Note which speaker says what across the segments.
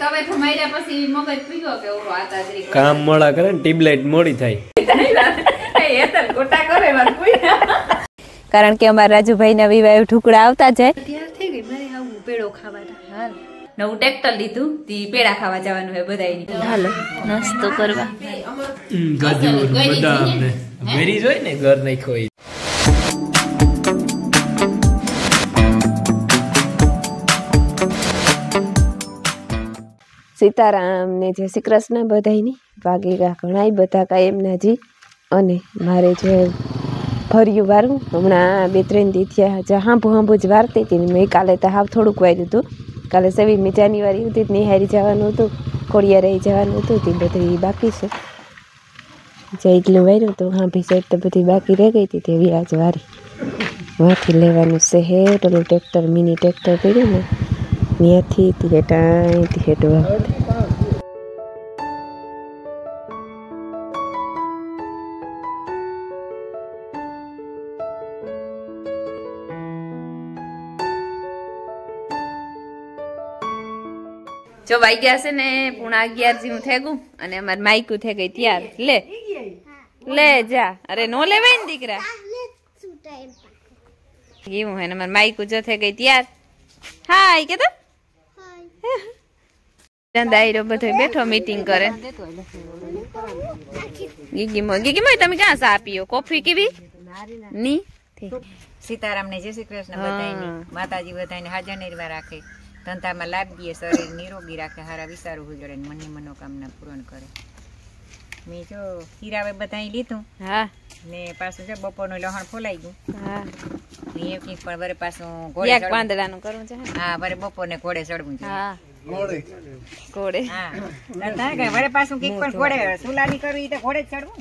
Speaker 1: તમે થમાઈરા પછી મગજ પીગો કે ઓરો આતા જરી
Speaker 2: કામ મોડા કરે ને ટ્યુબલાઇટ મોડી થાય
Speaker 1: એ તો ગોટા કરે વાત કોઈ
Speaker 3: કારણ કે અમારા રાજુભાઈ ના વિવાહ ઢુકડા આવતા જાય
Speaker 1: તૈયાર થઈ ગઈ મારે આવું પેડો ખાવાના હાલ નવું ટ્રેક્ટર લીધું તી પેડા ખાવા જવાનું હે બધાયની
Speaker 3: હાલો નાસ્તો કરવા
Speaker 2: ગાજર બદામ ને વેરી જોઈ ને ઘર નાખ્યો હોય
Speaker 3: સીતારામ ને જય શ્રી કૃષ્ણ બધાયની વાગેગા ઘણાય બધા કાયમના જી અને મારે જે ભર્યું વારું હમણાં 2-3 દી થયા હાંભું જ વારતી હતી મેં કાલે તો હાવ થોડુંક વાર્યું હતું કાલે 26મી જાન્યુઆરી હતી નિહારી જવાનું હતું ખોડિયારે જવાનું હતું તે બધી બાકી છે જે એટલું વાર્યું તો હાંભી સાઈડ તો બધી બાકી રહી ગઈ હતી તેવી આજ વારી વાંથી લેવાનું છે હે પેલું ટ્રેક્ટર મિની ટ્રેક્ટર કર્યું ને ત્યાંથી હેઠ હેઠવા
Speaker 1: જો વાગ્યા છે ને 11:30 જેવું થઈ ગયું અને અમાર માઈકુ થઈ ગઈ તૈયાર લે જા અરે નો લેવાય ને દીકરા એવું હે ને અમાર માઈકુ જો થઈ ગઈ તૈયાર હાય કે તો ચંદાઈરો બધો બેઠો મીટિંગ કરે ગીગી મોય તમે ક્યાં ચા પીઓ કોફી કેવી ની
Speaker 4: સીતારામ ને જય શ્રી કૃષ્ણ બધાયને માતાજી બધાયને હાજર નિર્વા રાખે ધંધામાં લાભ દે શરીર નિરોગી રાખે હારા વિચારું હુજડે મનની મનોકામના પૂર્ણ કરે મેં જો હીરાવે બધાય લીધું
Speaker 1: હા
Speaker 4: ને પાછું જો બપોરનું લહણ ફોલાઈ ગયું
Speaker 1: હા
Speaker 4: ને એક પણ વરે પાછું ઘોડે
Speaker 1: એક પાંદડાનું કરવું છે
Speaker 4: હા વરે બપોરને ઘોડે ચડવું છે
Speaker 1: હા ઘોડે
Speaker 4: હા ધંધા કે વરે પાછું કીક પણ ઘોડે સુલાની કરવી તો ઘોડે ચડવું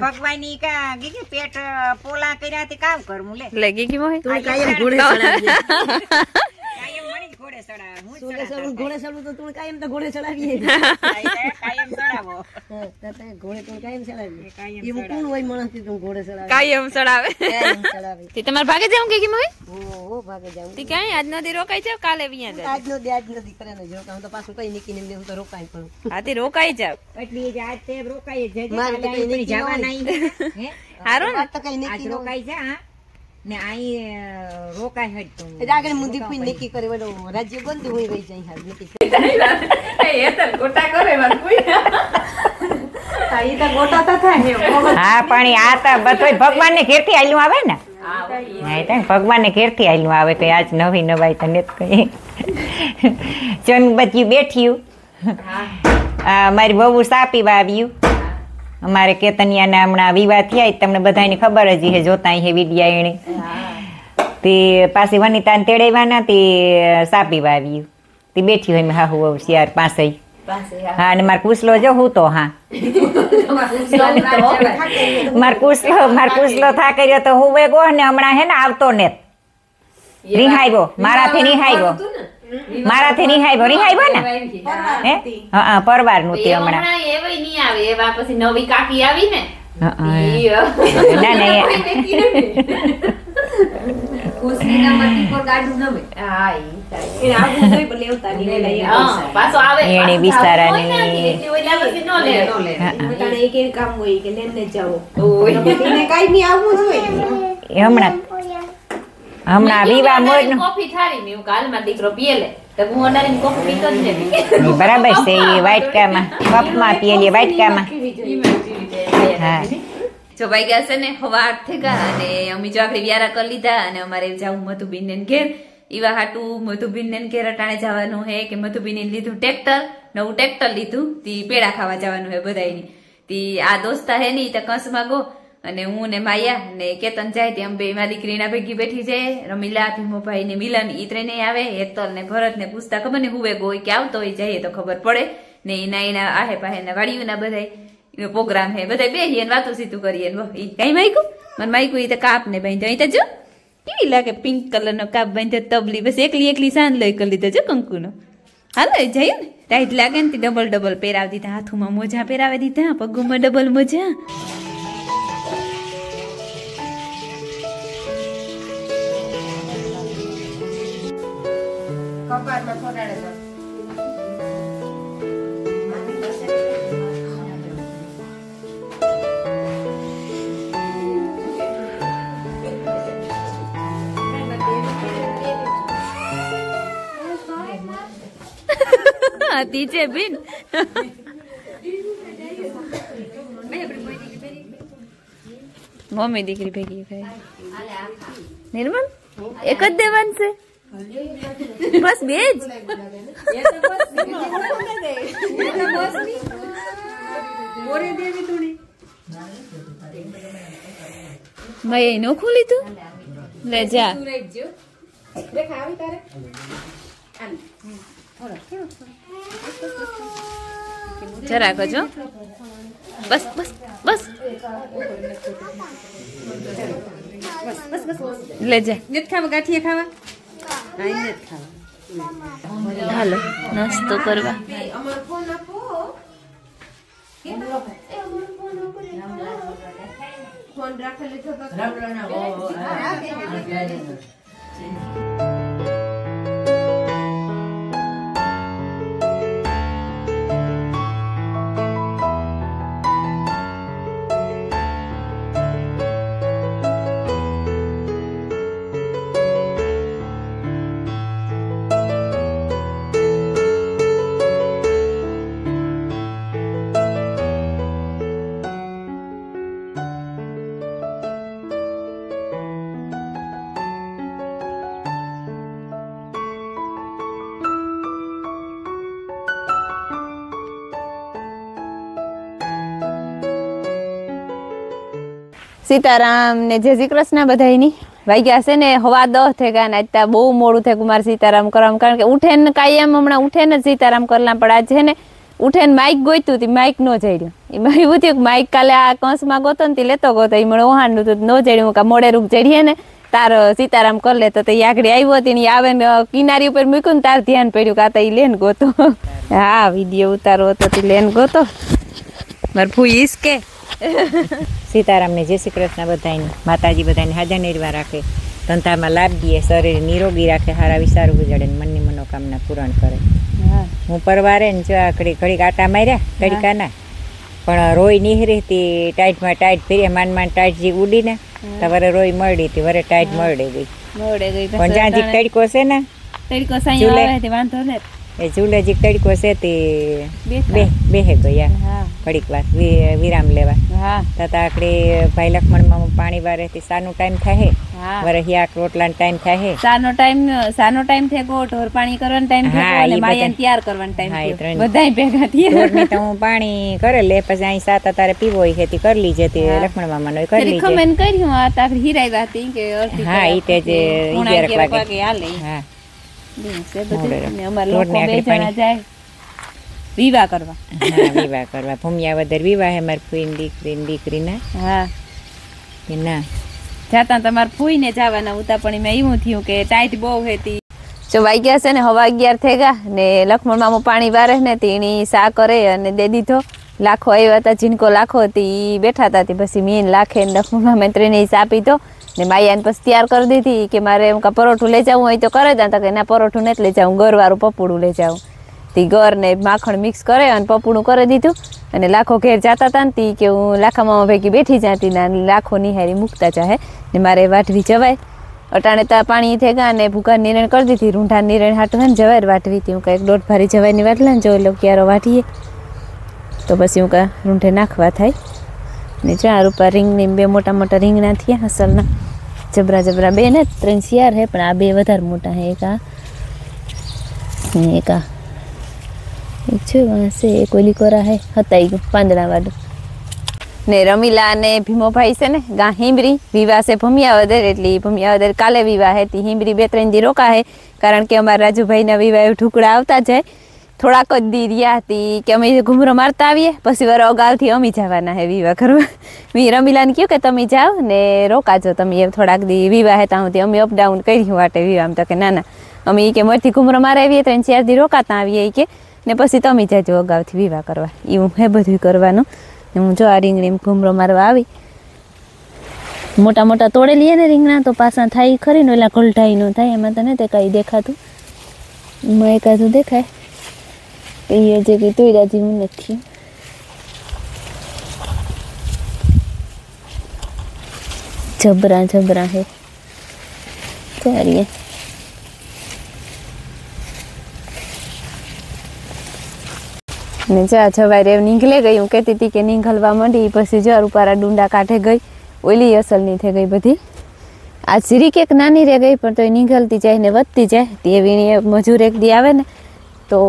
Speaker 4: ભગવાનની ગીગી પેટ પોલા કર્યાથી કામ કરવું
Speaker 1: લે ગીગી મોહી
Speaker 4: કાયમ ઘોડે
Speaker 1: કાયમ ચડાવે તમારે ભાગે જાવ કે મોહી
Speaker 4: ભાગે જાવ
Speaker 1: તી ક્યાં આજ નદી રોકાઈ જાવ કાલે વિયા
Speaker 4: આજ નથી કરે ને જો તો પાછું કઈ નીકળીને દેવું તો રોકાઈ પણ
Speaker 1: હાથી રોકાઈ જાવ
Speaker 4: એટલે આજ તે રોકાઈ જજે કાલે જવા નહીં હે
Speaker 1: હારું ને
Speaker 4: તો કઈ નીકળી રોકાઈ જા હા ને આઈ રોકાઈ હટ તો આગળ મુંદી કોઈ નક્કી કરે વડો રાજ્ય બંધ હોય રહી જાય હાલ નક્કી
Speaker 1: એ તો ગોટા કરે વાત કોઈ ઈ તો ગોટા તો થાય
Speaker 4: હા પણ આ તો બધોય ભગવાનને ઘેરથી આલ્યું આવે ને હા તો ભગવાનને ઘેરથી આલ્યું આવે તો આજ નવી નવાઈ તને કઈ ચંદ બચ્યું બેઠ્યું મારી બહુ સા પીવા આવ્યું અમારે કેતનિયાના હમણાં વિવાહ થયા તમને બધાની ખબર જ હે જોતા હે વિડિયા એને તે પાછી વનિતાને તેડાવ્યાના તે સા પીવા આવ્યું તે બેઠી હોય મેં હાહુ શિયાર પાસે હા અને મારે કુસલો જો હું તો હા માર કુસલો થા કર્યો તો હું ગો ને હમણાં હે ને આવતો ને રિહાઈવો મારાથી રિહાઈવો ને હે હા પરવારનું તે હમણાં
Speaker 1: એવઈ ની આવે એવા પછી નવી કાકી આવી ને
Speaker 4: ના ના
Speaker 1: કુસલીના મતી પર ગાડું નવે હા ઈ આવું જોઈ બલે લેવતા ની લઈ પાછો આવે
Speaker 4: એને વિસ્તારાને
Speaker 1: એટલે ઓલા પછી નો લે તને એક કામ હોય કે લેને જાઓ ઓય એને કાઈ ની આવવું જોઈએ
Speaker 4: હમણાં વિવાહ મોર
Speaker 1: કોફી થારી મે કાલ માં દીકરો પીએલે તો હું ઓનારી કોફી પીતો જ નથી
Speaker 4: બરાબર છે એ વાટકામાં કપમાં પીએલી વાટકામાં
Speaker 1: હા જો ભાઈ ગયા છે ને હવા 8 થઈ ગયા અને અમે જો આપણે વ્યારા કરી લીધા અને અમારે જાવું મધુબીન ને ઘેર ઈવા હાટું મધુબીન ને ઘેર અટાણે જવાનું હે કે મધુબીન લીધું ટ્રેક્ટર નવું ટ્રેક્ટર લીધું તી પેડા ખાવા જવાનું હે બધાયની તી આ દોસ્તા હે ની તો કંસમાં ગો અને હું ને માયા ને કેતન જાય તે અંબે મારી દીકરીના ભેગી બેઠી જાય રમીલા ભીમોભાઈ ને મિલન ઈ ત્રણે આવે હેતલ ને ભરત ને પૂછતા ખબર ને હુવે ગોય કે આવતો હોય જાય તો ખબર પડે ને એના આહે પાહે ના વાડીઓના બધાય પ્રોગ્રામ હે બધા બેહીએ ને વાતો સીધું કરીએ ને ઈ કઈ માઈકુ મને માઈકુ ઈ તો કાપ ને બાંધ્યો અહીં તો જો કેવી લાગે પિંક કલર નો કાપ બાંધ્યો તબલી બસ એકલી સાંજ લઈ કરી લીધો જો કંકુ નો હાલો જઈએ ને ટાઈટ લાગે ને ડબલ પહેરાવી દીધા હાથુમાં મોજા પહેરાવી દીધા પગુમાં ડબલ મોજા તીજે બિન મમ્મી દીકરી ભેગી ખાય. નિર્મલ એક જ દેવાન છે બસ બે જ. ભાઈ નોખું લીધું લે જા જરાક જો બસ બસ બસ લે જા ગાંઠિયા ખાવા હાલો નાસ્તો કરવા. સીતારામ ને જય શ્રી કૃષ્ણ બધાયની. વાગ્યા છે ને 10:15 થઈ ગયા ને અત્યારે બહુ મોડું થઈ ગયું મારે સીતારામ કરવામાં, કારણ કે ઉઠે ને કાયમ હમણાં ઉઠે ને સીતારામ કરલા પણ આજે છે ને ઉઠે ને માઇક ગોઈતું હતી, માઇક નો જડ્યું. એમાં એવું થયું કે માઇક કાલે આ કંસમાં ગોતો ને લેતો ગોતો એ મને ઓહાંડું હતું ન જડ્યું. કા મોડે રૂપ જડીએ ને તાર સીતારામ કરી લે તો એ આગળ આવ્યો હતી ને આવે ને કિનારી ઉપર મૂક્યું ને તાર ધ્યાન પડ્યું કે આ તો એ લેન ગોતો. હા વિડીયો ઉતારો હતો તે લેન ગોતો મારે ફૂઈ ઈસકે.
Speaker 4: સીતારામને જય શ્રી કૃષ્ણ બધાને. માતાજી બધાને હાજર નિર્વા રાખે, ધંધામાં લાભ દે, શરીર નિરોગી રાખે, સારા વિચારો ગુજરે ને મનની મનોકામના પૂરણ કરે. હું પરવારે ને જો આ ઘડીક આટા માર્યા તડકાના, પણ રોઈ નિહરી હતી ટાઈટમાં ટાઈટ ફેરી માંડ માંડ ટાઈટ જે ઉડીને તો વરે રોઈ મળી હતી, વરે ટાઈટ મળે ગઈ. પણ જ્યાં જીક તડકો છે ને વાંધો ને એ ઝૂલે જીક તડકો છે તે બેહે ગયા ઘડીક વાર વિરામ લેવા. તથા આકડે ભાઈ લક્ષ્મણમાં પાણી વારે સાનો ટાઈમ થાય, વરે હિયાક રોટલા ટાઈમ થાય,
Speaker 1: સાનો ટાઈમ થાય ગો ઢોર પાણી કરવાનો ટાઈમ થાય અને માયાને તૈયાર કરવાનો ટાઈમ થાય, બધાય ભેગા થયા.
Speaker 4: ઢોરને તો હું પાણી કરે લે પછી અહીં સાત તારે પીવો હોય ખેતી કરી લીજે તે લક્ષ્મણ મામાનો કરી લીજે.
Speaker 1: ખમન કર્યું આ તાર હીરાઈ હતી કે
Speaker 4: હા ઈ તે જે 11 વાગે
Speaker 1: હાલે.
Speaker 4: હા
Speaker 1: વિવાહ કરવા
Speaker 4: ભૂમિયા વધર વિવાહ હે મારી ફૂઈ દીકરીના.
Speaker 1: હા
Speaker 4: ના
Speaker 1: જાતા તમારે ફૂઈ ને જવાના ઉતા, પણ એમાં એવું થયું કે ટાઈટ બહુ હતી. જો વાગ્યા છે ને 11:15 થઈ ગયા ને લક્ષ્મણ મામો પાણી વારે ને તેની સા કરે અને દે દીધો. લાખો આવ્યા હતા, જીનકો લાખો હતી બેઠા હતા, પછી મીન લાખે લક્ષ્મણ મામા ત્રણે સા પીધો ને માયાને પછી તૈયાર કરી દીધી કે મારે એમ કા પરોઠું લઈ જવું હોય તો કરે તા કે ના પરોઠું નથી લઈ જાઉં, ગરવાળું પપોડું લઈ જાઉં. તે ગર ને માખણ મિક્સ કરે અને પપોડું કરી દીધું અને લાખો ઘેર જતા હતા ને કે હું લાખામાં ભેગી બેઠી જતી ને લાખો નિહારી મૂકતા ચાહે ને મારે વાટવી જવાય. અટાણે તો પાણી થઈ ગયા ને ભૂકા નિરણ કરી દીધી, રૂંઢા નિરણ હાટું ને જવાય વાટવી હતી. હું કંઈક 1.5 ભારી જવાયની વાટલા ને જો લો ક્યારો વાટીએ તો પછી હું કાં રૂંઢે નાખવા થાય ને 4 રૂપિયા રીંગની 2 મોટા મોટા રીંગણા થયા અસલના, જબરા જબરા 2 ને 3 શિયાર હે પણ આ 2 વધારે મોટા હે. એક આ એક છે વાંસે એક ઓલી કોરા હે હતાઈ ગયું પાંદડા વાળું ને. રમીલા ને ભીમોભાઈ છે ને ગા હિમરી વિવાહ છે ભૂમિયાવદર, એટલે ભૂમિયાવદર કાલે વિવાહ હે તી હિમરી 2-3 દી રોકા હે, કારણ કે અમારા રાજુભાઈના વિવાહ ઢુકડા આવતા જાય. થોડાક જ દી રહ્યા હતી કે અમે ઘૂમરો મારતા આવીએ પછી વર અગાઉથી અમે જવાના હે વિવાહ કરવા. મેં રમીલાને કહ્યું કે તમે જાઓ ને રોકાજો તમે થોડાક દી વિવાહ હતા સુધી અમે અપડાઉન કર્યું વાટે વિવાહ. તો કે ના ના અમે કે મોરથી ઘૂમરો મારે આવીએ 3-4 દી રોકાતા આવીએ કે ને પછી તમે જાજો અગાઉથી વિવાહ કરવા. એવું હે બધું કરવાનું. હું જો આ રીંગણી ઘૂમરો મારવા આવી, મોટા મોટા તોડેલી ને રીંગણા તો પાછા થાય ખરી ને, એટલે ગલઢાઈ ન થાય એમાં તો ને તે કઈ દેખાતું
Speaker 3: એમાં એકાદું દેખાય એ જગ્યાએ તોયડા જેવું નથી. જબરા જબરા હે ચારીએ. ને જા જવારે નીકળે ગઈ. હું કહેતી હતી કે નીકળવા માંડી પછી જર ઉપારા ડુંડા કાઢે ગઈ. ઓલી અસલની થઈ ગઈ બધી. આ જીરીક એક નાની રહી ગઈ પણ તો એ નીકળતી જાય ને વધતી જાય. એવી મજૂર એક દી આવે ને તો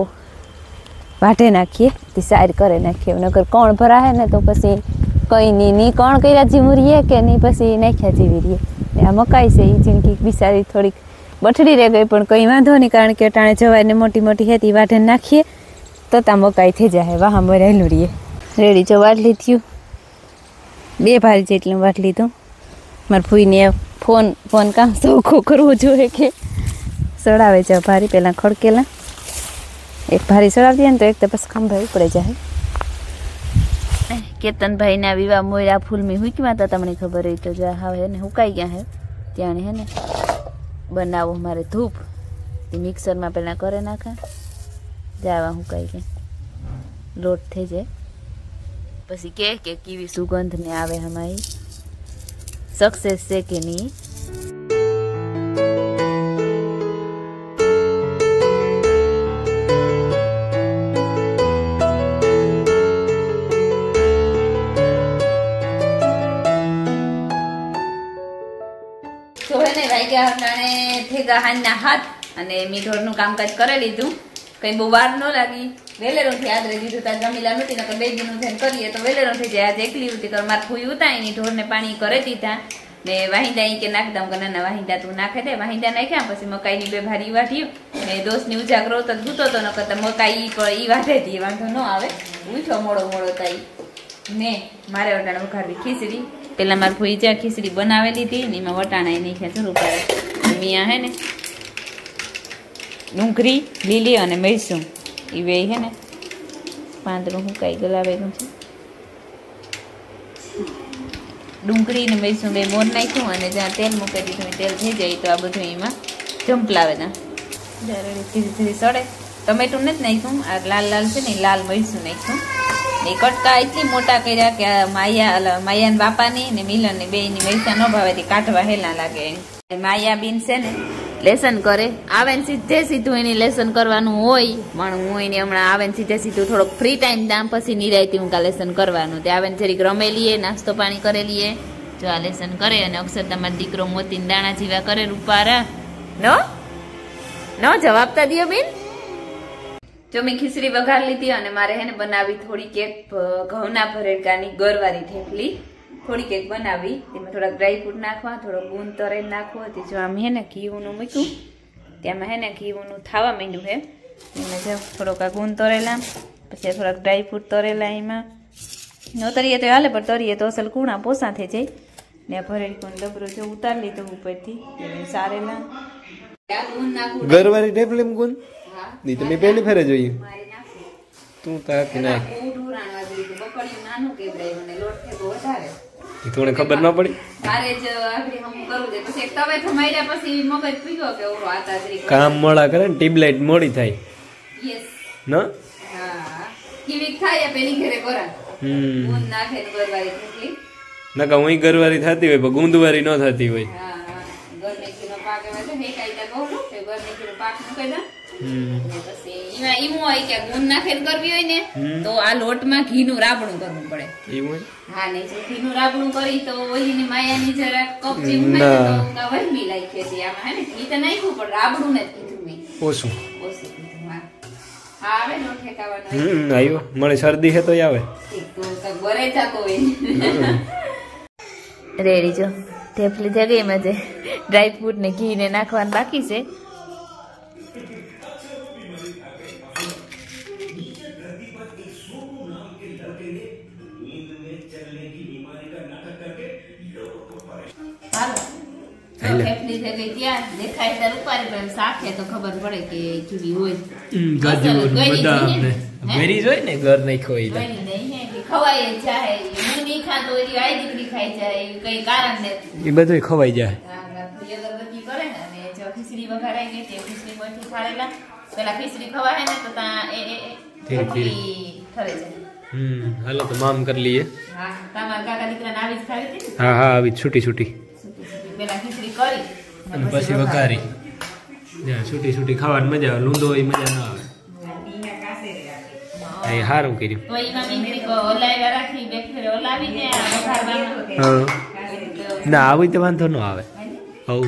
Speaker 3: વાઢે નાખીએ તે સાર કરે નાખીએ. નગર કોણ ભરાય ને તો પછી કંઈ ની કોણ કર્યા જેવું રહીએ કે નહીં પછી નાખ્યા જેવી રહીએ. ને આ મકાઈ છે એ જિંદગી બિચારી થોડીક બઠડી રહી ગઈ પણ કંઈ વાંધો નહીં કારણ કે ટાણે જવાને મોટી મોટી હતી વાઢે નાખીએ તો ત્યાં મકાઈ થઈ જાય. વાહ મરેલું રહીએ. રેડી જો વાટલી થયું 2 ભારી જેટલું વાટ લીધું. મારા ફૂઈને ફોન કામ સૌખો કરવો જોઈએ કે સડાવે છે ભારી પહેલાં ખડકેલા એક ભારી સડાવી દે ને તો એક તો પછી ખંભાઈ ઉપડે જાય. કેતનભાઈના વિવાહ મોયરા ફૂલમી હુકમાં હતા તમને ખબર હોય તો જો હવે ને હુકાઈ ગયા હે ત્યાં હે ને બનાવો મારે ધૂપ તે મિક્સરમાં પહેલાં કરે નાખા જાવા હુકાઈ ગયા લોટ થઈ જાય પછી કે કેવી સુગંધ ને આવે હમારી સક્સેસ છે કે નહીં. હાથ અને મીઠોરનું કામકાજ કરી લીધું. કઈ બહુ વાર ન લાગી. વેલેરો થી યાદ રહી દીધું ત્યાં જમીલા નહોતી નકર 2 દિનનું થઈને કરીએ તો વેલેરો થઈ જાય. આજે એકલી હતી કર મારે ફૂઈ ઉતારી ની ઢોરને પાણી કરી દીધા ને વાહિંદા કે નાખ દઉં કે ના વાહિંદા તું નાખે દે. વાહિંદા નાખ્યા પછી મકાઈની 2 ભારી વાઢ્યું ને દોસ્તની ઉજાગરો તો ગૂતો તો નકર મકાઈ પણ ઈ વાઢે હતી વાંધો ન આવે. ઉઠો મોડો તાઈ ને મારે વટાણા વઘારવી ખીચડી. પેલા મારે ફૂઈ જ્યાં ખીચડી બનાવેલી હતી ને એમાં વટાણા નાખ્યા જરૂર કરે. મિયા હે ને ડુંગળી લીલી અને મરચું એ બે હે ને પાંદડું હુકાઈ ગલાવેલું છે. ડુંગળી ને મરચું 2 મોર નાખ્યું અને જ્યાં તેલ મૂકી દીધું તેલ થઈ જાય તો આ બધું એમાં જંપલાવે ના જ્યારે ધીરે ધીરે સડે. ટમેટું નથી નાખ્યું. આ લાલ છે ને લાલ મરચું નાખ્યું. એ કટકા એટલી મોટા કર્યા કે માયાના બાપાની ને મિલન ને 2ની મરચા ન ભાવે કાઢવા હેલા લાગે. માયા બીન છે ને લેસન કરે આવે ને સીધું એની લેસન કરવાનું હોય પણ હું એને હમણાં આવે ને સીધું થોડોક ફ્રી ટાઈમ દામ પછી નિરાયતી હું લેસન કરવાનું. તે આવે ને જરીક રમેલીએ નાસ્તો પાણી કરેલીએ જો આ લેસન કરે. અને અક્ષર તમારો દીકરો મોતીને દાણા જીવા કરે રૂપારા નો જવાબતા દો બેન. જો મેં ખીચડી વઘાર લીધી અને મારે હે ને બનાવી થોડી કેક ઘઉંના ભરેડકાની ગરવારી થેપલી થોડી કેક બનાવી. તેમાં થોડાક ડ્રાયફ્રૂટ નાખવા થોડોક ગુંદ તરેલ નાખવો હતી. જો આમ હે ને ઘીનું મૂક્યું ત્યાંમાં હે ને ઘીનું થવા માંડ્યું હે એમાં જો થોડોક આ ગુંદ તરેલા પછી થોડાક ડ્રાયફ્રૂટ તરેલા એમાં ન તરીએ તો હાલે પણ તરીએ તો અસલ કૂણા પોસા થઈ જાય. ને ભરેડકોનો ડબરો જો ઉતારી લીધો ઉપરથી સારેલા
Speaker 2: ગરવારી ઢેપલી ગુંદ દી તમે પહેલી ફેરે જોઈએ તું તાકી નાખ થોડે ખબર ન પડી
Speaker 1: મારે જ આગળ હમ કરું દે પછી એક તવે થમાઈરા પછી મગજ પીગો કે ઓરો આ તાજરી
Speaker 2: કામ મોડા કરે ને ટ્યુબલાઇટ મોડી થાય.
Speaker 1: યસ
Speaker 2: ન
Speaker 1: હા કેવી થાય પેલી ઘરે કોરા ગુંદ નાખે ને ગરવારી થતી
Speaker 2: નકા હું ગરવારી થતી હોય પણ ગુંદવારી ન થતી હોય.
Speaker 1: હા ગરમેકી નો પાક આવે છે હે કાઈતા કહું કે ગરમેકી નો પાક મૂકે દા પછી ઈમાં ઈમો હોય કે ગુંદ નાખે કરવી હોય ને તો આ લોટમાં ઘીનું રાબડું કરવું પડે. એવું હા નહીં જો ઘીનું રાબડું કરી તો ઓલીની માયાની જરા કપ જેવું થાય તો વહેમી લાગી છે. આમાં હે ને ઘી તો નાખ્યું પણ રાબડું ને કીધું મેં ઓછું કીધું. હા આવે નો ઠેકાવાનો
Speaker 2: આવ્યો મને શરદી છે તો આવે
Speaker 1: તો બરે જાતો હોય. રેડી જો થેપલી થઈ ગઈ એમાં જે ડ્રાયફ્રૂટ ને ઘી ને નાખવાનું બાકી છે. થેપલી થઈ ગઈ ત્યાં દેખાય ત્યારે ઉપાડી પણ શાકે તો ખબર પડે કે કેવી હોય.
Speaker 2: ગાજર બદામ ને બેરીઝ હોય ને ઘર નાખ્યો હોય
Speaker 1: ખવાય જાય. હું નહીં ખાતો એની આઈ દીકરી ખાઈ જાય કઈ કારણ ને
Speaker 2: એ બધું ખવાઈ જાય.
Speaker 1: અગરબત્તી કરે ને અને જો ખીચડી વઘારાઈ ગઈ તે ખીચડી માંથી ખારેલા પેલા ખીચડી ખવાય ને તો તા એ ઠરે જાય.
Speaker 2: હાલો તો મામ કરી લઈએ.
Speaker 1: હા તમારા કાકા દીકરાને આવી જ ખાવી હતી.
Speaker 2: હા હા આવી છૂટી છૂટી
Speaker 1: પેલા ખીચડી કરી
Speaker 2: અને પછી વઘારી. છૂટી છૂટી ખાવાની મજા આવે, લૂંદો એ મજા ના આવે. એ સારું કર્યું.
Speaker 1: તો એમાં મીંડી ઓલાવ્યા રાખી બે ફેરે ઓલાવીને વઘારવાનું.
Speaker 2: ના આવી તો વાંધો ન આવે. હવ